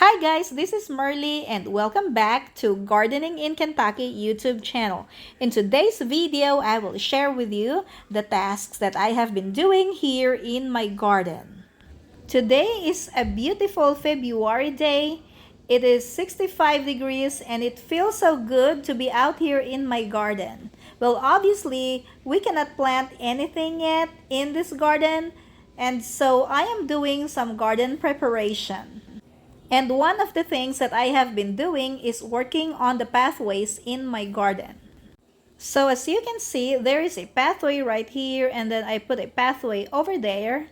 Hi guys, this is Merly and welcome back to Gardening in Kentucky YouTube channel. In today's video, I will share with you the tasks that I have been doing here in my garden. Today is a beautiful February day. It is 65 degrees and it feels so good to be out here in my garden. Well, obviously, we cannot plant anything yet in this garden, and so I am doing some garden preparation. And one of the things that I have been doing is working on the pathways in my garden. So as you can see, there is a pathway right here, and then I put a pathway over there.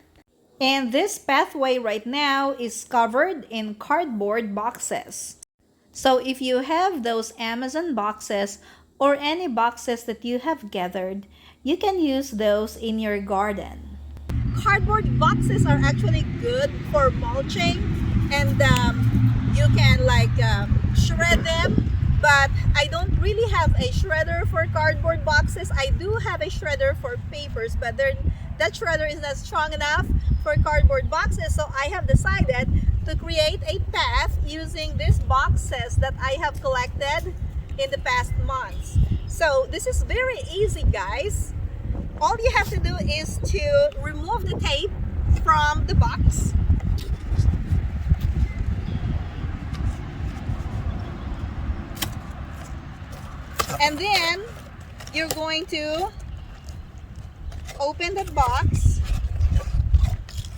And this pathway right now is covered in cardboard boxes. So if you have those Amazon boxes or any boxes that you have gathered, you can use those in your garden. Cardboard boxes are actually good for mulching, and you can shred them, but I don't really have a shredder for cardboard boxes. I do have a shredder for papers, but that shredder is not strong enough for cardboard boxes, so I have decided to create a path using these boxes that I have collected in the past months. So this is very easy, guys. All you have to do is to remove the tape from the box. And then you're going to open the box.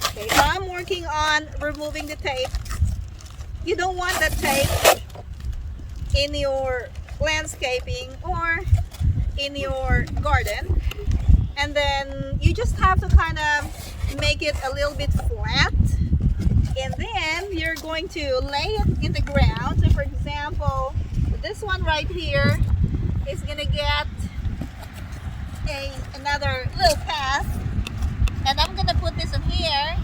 Okay, so I'm working on removing the tape. You don't want that tape in your landscaping or in your garden. And then you just have to kind of make it a little bit flat. And then you're going to lay it in the ground. So for example, this one right here is gonna get another little path. And I'm gonna put this in here.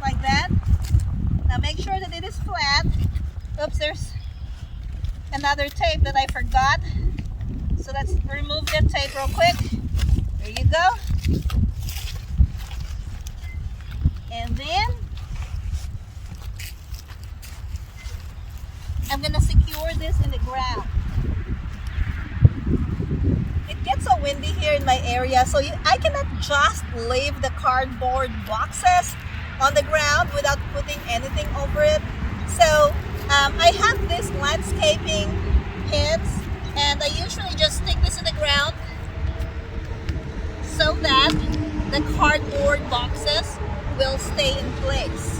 Like that. Now make sure that it is flat. Oops, there's another tape that I forgot. So let's remove that tape real quick. There you go. And then I'm gonna secure this in the ground. It gets so windy here in my area, so I cannot just leave the cardboard boxes on the ground without putting anything over it. So I have these landscaping pins, and I usually just stick this in the ground so that the cardboard boxes will stay in place.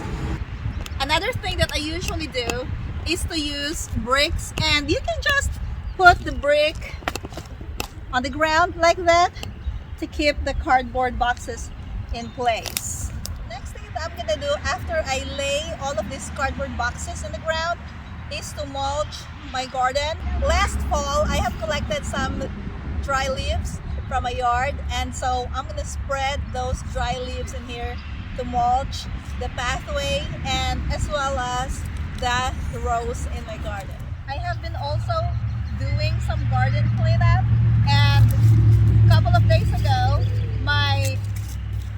Another thing that I usually do is to use bricks, and you can just put the brick on the ground like that to keep the cardboard boxes in place. Next thing that I'm gonna do after I lay all of these cardboard boxes in the ground is to mulch my garden. Last fall, I have collected some dry leaves from my yard, and so I'm gonna spread those dry leaves in here to mulch the pathway and as well as the rows in my garden. I have been also doing some garden cleanup, and a couple of days ago, my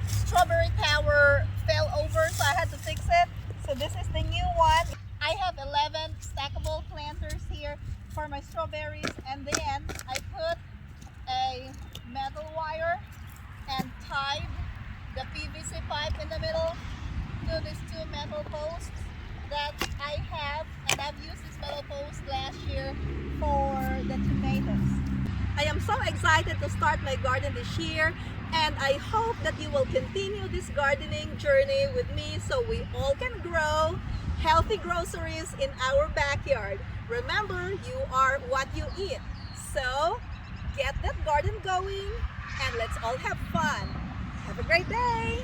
strawberry tower fell over, so I had to fix it. So this is the new one. I have 11 stackable planters here for my strawberries, and then I put a metal wire and tied the PVC pipe in the middle to these two metal posts that I have, and I've used this metal post last year for the tomatoes. I am so excited to start my garden this year, and I hope that you will continue this gardening journey with me so we all can grow healthy groceries in our backyard. Remember, you are what you eat. So get that garden going and let's all have fun. Have a great day!